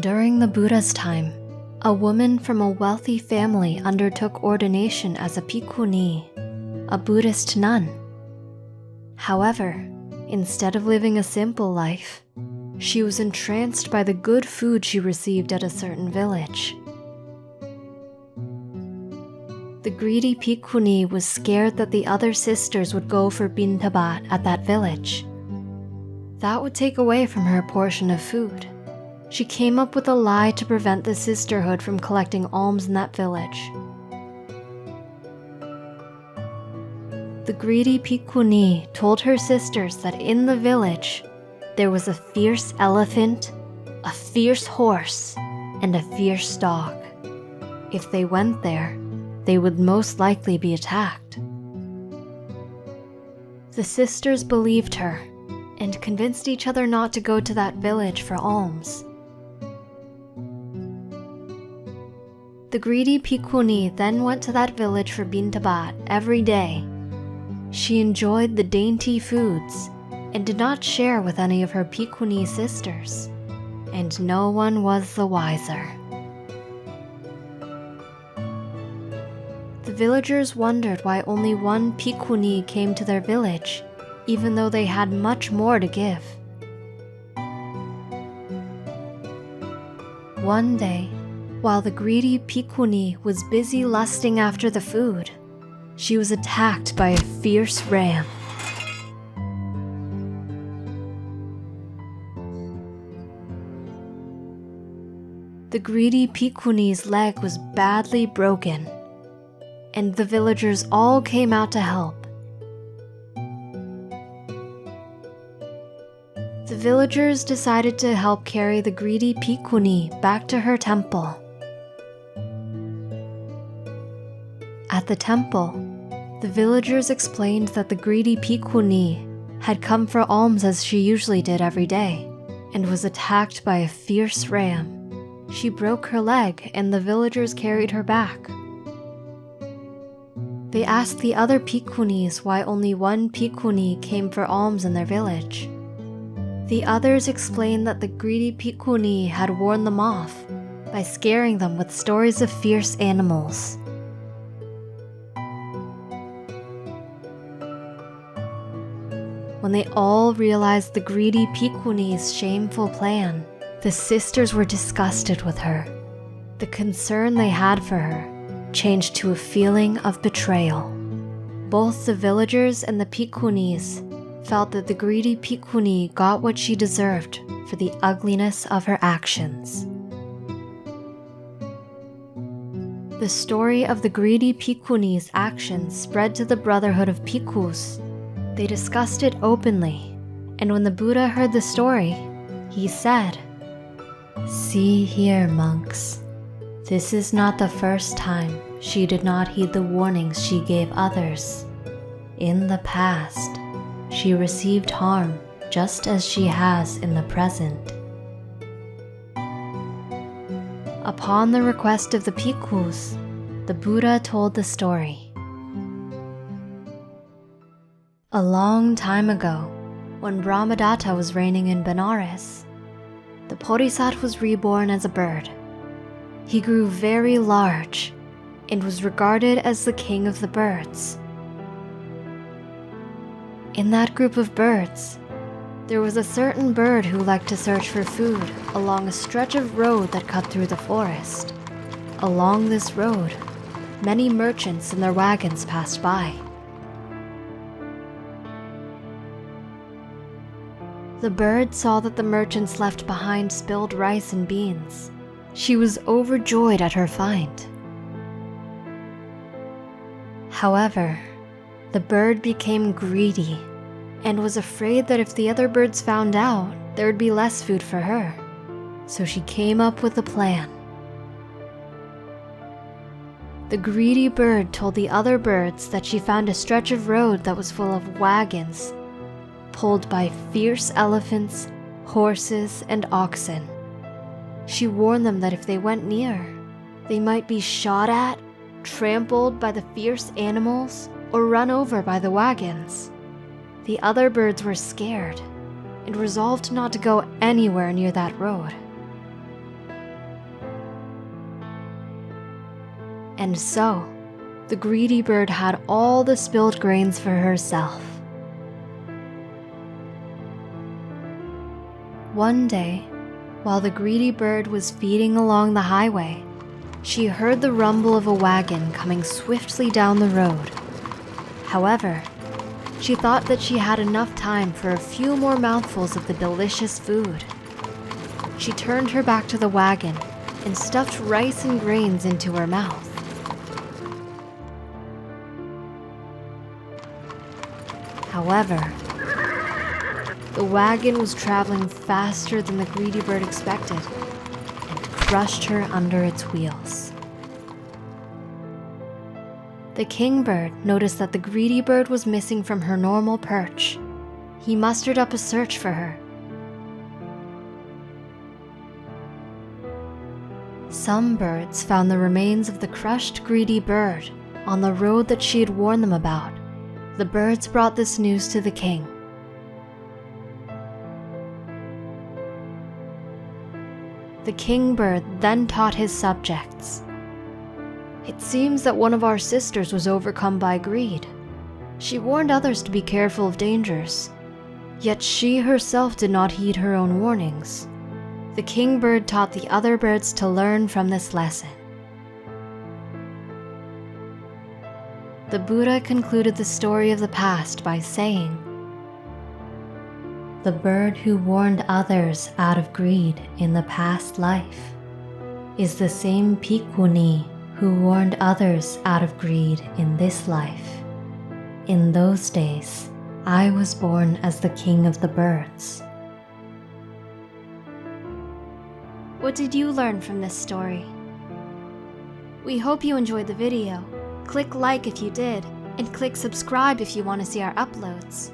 During the Buddha's time, a woman from a wealthy family undertook ordination as a bhikkhuni, a Buddhist nun. However, instead of living a simple life, she was entranced by the good food she received at a certain village. The greedy bhikkhuni was scared that the other sisters would go for bintabat at that village. That would take away from her portion of food. She came up with a lie to prevent the sisterhood from collecting alms in that village. The greedy bhikkhuni told her sisters that in the village, there was a fierce elephant, a fierce horse, and a fierce dog. If they went there, they would most likely be attacked. The sisters believed her and convinced each other not to go to that village for alms. The greedy bhikkhuni then went to that village for bintabat every day. She enjoyed the dainty foods and did not share with any of her bhikkhuni sisters, and no one was the wiser. The villagers wondered why only one bhikkhuni came to their village, even though they had much more to give. One day, while the greedy bhikkhuni was busy lusting after the food, she was attacked by a fierce ram. The greedy bhikkhuni's leg was badly broken, and the villagers all came out to help. The villagers decided to help carry the greedy bhikkhuni back to her temple. At the temple, the villagers explained that the greedy bhikkhuni had come for alms as she usually did every day, and was attacked by a fierce ram. She broke her leg and the villagers carried her back. They asked the other bhikkhunis why only one bhikkhuni came for alms in their village. The others explained that the greedy bhikkhuni had warned them off by scaring them with stories of fierce animals. When they all realized the greedy bhikkhuni's shameful plan, the sisters were disgusted with her. The concern they had for her changed to a feeling of betrayal. Both the villagers and the bhikkhunis felt that the greedy bhikkhuni got what she deserved for the ugliness of her actions. The story of the greedy bhikkhuni's actions spread to the Brotherhood of Bhikkhus. They discussed it openly, and when the Buddha heard the story, he said, "See here, monks. This is not the first time she did not heed the warnings she gave others. In the past, she received harm just as she has in the present." Upon the request of the bhikkhus, the Buddha told the story. A long time ago, when Brahmadatta was reigning in Benares, the Bodhisattva was reborn as a bird. He grew very large and was regarded as the king of the birds. In that group of birds, there was a certain bird who liked to search for food along a stretch of road that cut through the forest. Along this road, many merchants and their wagons passed by. The bird saw that the merchants left behind spilled rice and beans. She was overjoyed at her find. However, the bird became greedy and was afraid that if the other birds found out, there would be less food for her. So she came up with a plan. The greedy bird told the other birds that she found a stretch of road that was full of wagons pulled by fierce elephants, horses, and oxen. She warned them that if they went near, they might be shot at, trampled by the fierce animals, or run over by the wagons. The other birds were scared and resolved not to go anywhere near that road. And so, the greedy bird had all the spilled grains for herself. One day, while the greedy bird was feeding along the highway, she heard the rumble of a wagon coming swiftly down the road. However, she thought that she had enough time for a few more mouthfuls of the delicious food. She turned her back to the wagon and stuffed rice and grains into her mouth. However, the wagon was traveling faster than the greedy bird expected and crushed her under its wheels. The kingbird noticed that the greedy bird was missing from her normal perch. He mustered up a search for her. Some birds found the remains of the crushed greedy bird on the road that she had warned them about. The birds brought this news to the king. The kingbird then taught his subjects. It seems that one of our sisters was overcome by greed. She warned others to be careful of dangers, yet she herself did not heed her own warnings. The kingbird taught the other birds to learn from this lesson. The Buddha concluded the story of the past by saying, "The bird who warned others out of greed in the past life is the same Bhikkhuni who warned others out of greed in this life. In those days, I was born as the king of the birds." What did you learn from this story? We hope you enjoyed the video. Click like if you did, and click subscribe if you want to see our uploads.